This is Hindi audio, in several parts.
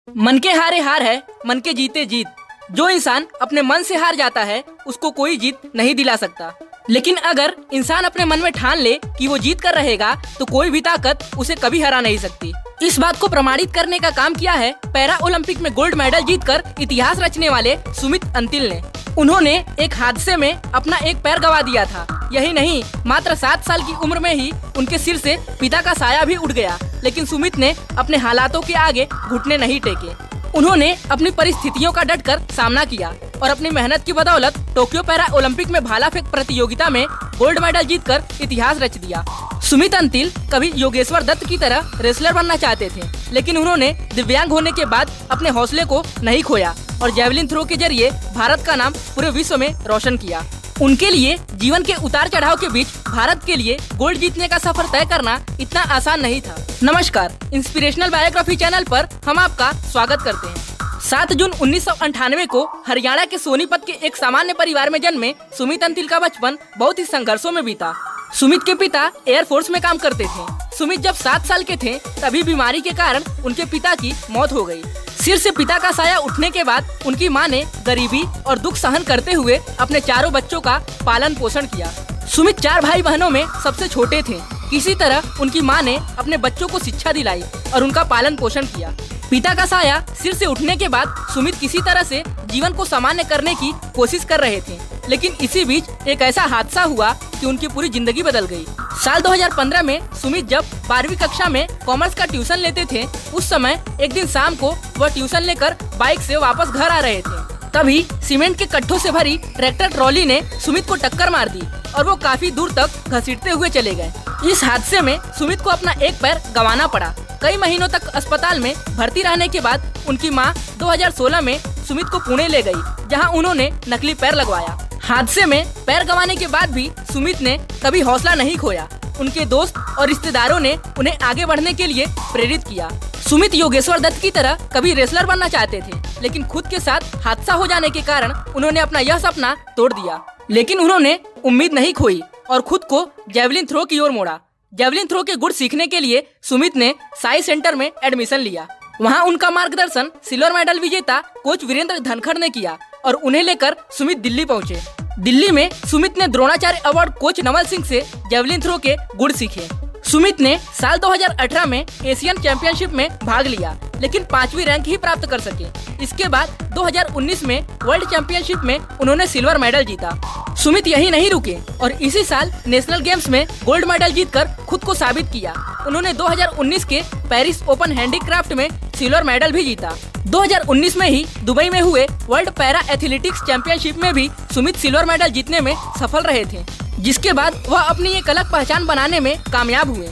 मन के हारे हार है, मन के जीते जीत। जो इंसान अपने मन से हार जाता है उसको कोई जीत नहीं दिला सकता। लेकिन अगर इंसान अपने मन में ठान ले कि वो जीत कर रहेगा तो कोई भी ताकत उसे कभी हरा नहीं सकती। इस बात को प्रमाणित करने का काम किया है पैरा ओलंपिक में गोल्ड मेडल जीतकर इतिहास रचने वाले सुमित अंतिल ने। उन्होंने एक हादसे में अपना एक पैर गंवा दिया था। यही नहीं, मात्र 7 साल की उम्र में ही उनके सिर से पिता का साया भी उड़ गया। लेकिन सुमित ने अपने हालातों के आगे घुटने नहीं टेके। उन्होंने अपनी परिस्थितियों का डटकर सामना किया और अपनी मेहनत की बदौलत टोक्यो पैरा ओलंपिक में भाला फेंक प्रतियोगिता में गोल्ड मेडल जीतकर इतिहास रच दिया। सुमित अंतिल कभी योगेश्वर दत्त की तरह रेसलर बनना चाहते थे, लेकिन उन्होंने दिव्यांग होने के बाद अपने हौसले को नहीं खोया और जेवलिन थ्रो के जरिए भारत का नाम पूरे विश्व में रोशन किया। उनके लिए जीवन के उतार चढ़ाव के बीच भारत के लिए गोल्ड जीतने का सफर तय करना इतना आसान नहीं था। नमस्कार, इंस्पिरेशनल बायोग्राफी चैनल पर हम आपका स्वागत करते हैं। 7 जून 1998 को हरियाणा के सोनीपत के एक सामान्य परिवार में जन्मे सुमित अंतिल का बचपन बहुत ही संघर्षों में बीता। सुमित के पिता एयरफोर्स में काम करते थे। सुमित जब 7 साल के थे तभी बीमारी के कारण उनके पिता की मौत हो गई। सिर से पिता का साया उठने के बाद उनकी मां ने गरीबी और दुख सहन करते हुए अपने चारों बच्चों का पालन पोषण किया। सुमित 4 भाई बहनों में सबसे छोटे थे। किसी तरह उनकी मां ने अपने बच्चों को शिक्षा दिलाई और उनका पालन पोषण किया। पिता का साया सिर से उठने के बाद सुमित किसी तरह से जीवन को सामान्य करने की कोशिश कर रहे थे, लेकिन इसी बीच एक ऐसा हादसा हुआ कि उनकी पूरी जिंदगी बदल गई। साल 2015 में सुमित जब 12वीं कक्षा में कॉमर्स का ट्यूशन लेते थे, उस समय एक दिन शाम को वह ट्यूशन लेकर बाइक से वापस घर आ रहे थे। तभी सीमेंट के कट्टों से भरी ट्रैक्टर ट्रॉली ने सुमित को टक्कर मार दी और वो काफी दूर तक घसीटते हुए चले गए। इस हादसे में सुमित को अपना एक पैर गंवाना पड़ा। कई महीनों तक अस्पताल में भर्ती रहने के बाद उनकी मां 2016 में सुमित को पुणे ले गई, जहां उन्होंने नकली पैर लगवाया। हादसे में पैर गंवाने के बाद भी सुमित ने कभी हौसला नहीं खोया। उनके दोस्त और रिश्तेदारों ने उन्हें आगे बढ़ने के लिए प्रेरित किया। सुमित योगेश्वर दत्त की तरह कभी रेसलर बनना चाहते थे, लेकिन खुद के साथ हादसा हो जाने के कारण उन्होंने अपना यह सपना तोड़ दिया। लेकिन उन्होंने उम्मीद नहीं खोई और खुद को जेवलिन थ्रो की ओर मोड़ा। जेवलिन थ्रो के गुर सीखने के लिए सुमित ने साई सेंटर में एडमिशन लिया। वहां उनका मार्गदर्शन सिल्वर मेडल विजेता कोच वीरेंद्र धनखड़ ने किया और उन्हें लेकर सुमित दिल्ली पहुंचे। दिल्ली में सुमित ने द्रोणाचार्य अवार्ड कोच नवल सिंह से जेवलिन थ्रो के गुर सीखे। सुमित ने साल 2018 में एशियन चैंपियनशिप में भाग लिया, लेकिन 5वीं रैंक ही प्राप्त कर सके। इसके बाद 2019 में वर्ल्ड चैंपियनशिप में उन्होंने सिल्वर मेडल जीता। सुमित यही नहीं रुके और इसी साल नेशनल गेम्स में गोल्ड मेडल जीतकर खुद को साबित किया। उन्होंने 2019 के पेरिस ओपन हैंडीक्राफ्ट में सिल्वर मेडल भी जीता। 2019 में ही दुबई में हुए वर्ल्ड पैरा एथलेटिक्स चैंपियनशिप में भी सुमित सिल्वर मेडल जीतने में सफल रहे थे, जिसके बाद वह अपनी एक अलग पहचान बनाने में कामयाब हुए।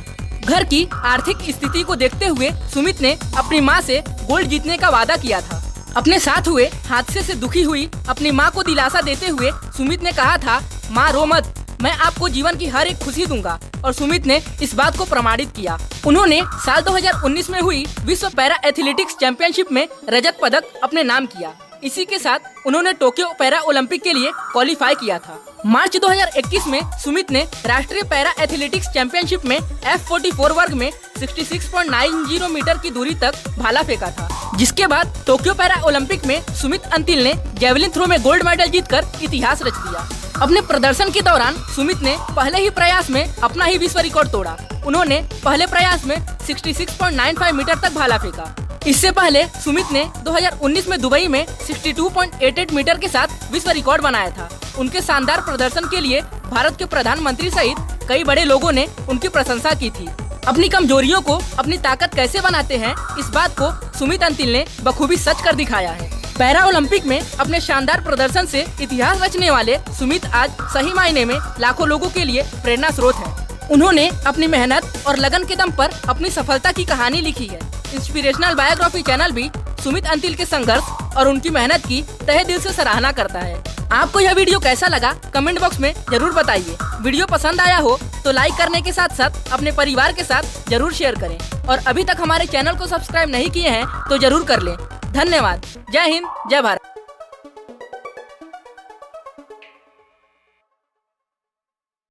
घर की आर्थिक स्थिति को देखते हुए सुमित ने अपनी मां से गोल्ड जीतने का वादा किया था। अपने साथ हुए हादसे से दुखी हुई अपनी मां को दिलासा देते हुए सुमित ने कहा था, मां रो मत, मैं आपको जीवन की हर एक खुशी दूंगा। और सुमित ने इस बात को प्रमाणित किया। उन्होंने साल 2019 में हुई विश्व पैरा एथलेटिक्स चैंपियनशिप में रजत पदक अपने नाम किया। इसी के साथ उन्होंने टोक्यो पैरा ओलंपिक के लिए क्वालिफाई किया था। मार्च 2021 में सुमित ने राष्ट्रीय पैरा एथलेटिक्स चैंपियनशिप में F44 वर्ग में 66.90 मीटर की दूरी तक भाला फेंका था, जिसके बाद टोक्यो पैरा ओलंपिक में सुमित अंतिल ने जेवलिन थ्रो में गोल्ड मेडल जीतकर इतिहास रच दिया। अपने प्रदर्शन के दौरान सुमित ने पहले ही प्रयास में अपना ही विश्व रिकॉर्ड तोड़ा। उन्होंने पहले प्रयास में 66.95 मीटर तक भाला फेंका। इससे पहले सुमित ने 2019 में दुबई में 62.88 मीटर के साथ विश्व रिकॉर्ड बनाया था। उनके शानदार प्रदर्शन के लिए भारत के प्रधानमंत्री सहित कई बड़े लोगों ने उनकी प्रशंसा की थी। अपनी कमजोरियों को अपनी ताकत कैसे बनाते हैं, इस बात को सुमित अंतिल ने बखूबी सच कर दिखाया है। पैरा ओलंपिक में अपने शानदार प्रदर्शन से इतिहास रचने वाले सुमित आज सही मायने में लाखों लोगों के लिए प्रेरणा स्रोत है। उन्होंने अपनी मेहनत और लगन के दम पर अपनी सफलता की कहानी लिखी है। इंस्पिरेशनल बायोग्राफी चैनल भी सुमित अंतिल के संघर्ष और उनकी मेहनत की तहे दिल से सराहना करता है। आपको यह वीडियो कैसा लगा कमेंट बॉक्स में जरूर बताइए। वीडियो पसंद आया हो तो लाइक करने के साथ साथ अपने परिवार के साथ जरूर शेयर करें और अभी तक हमारे चैनल को सब्सक्राइब नहीं किए हैं तो जरूर कर लें। धन्यवाद। जय हिंद, जय भारत।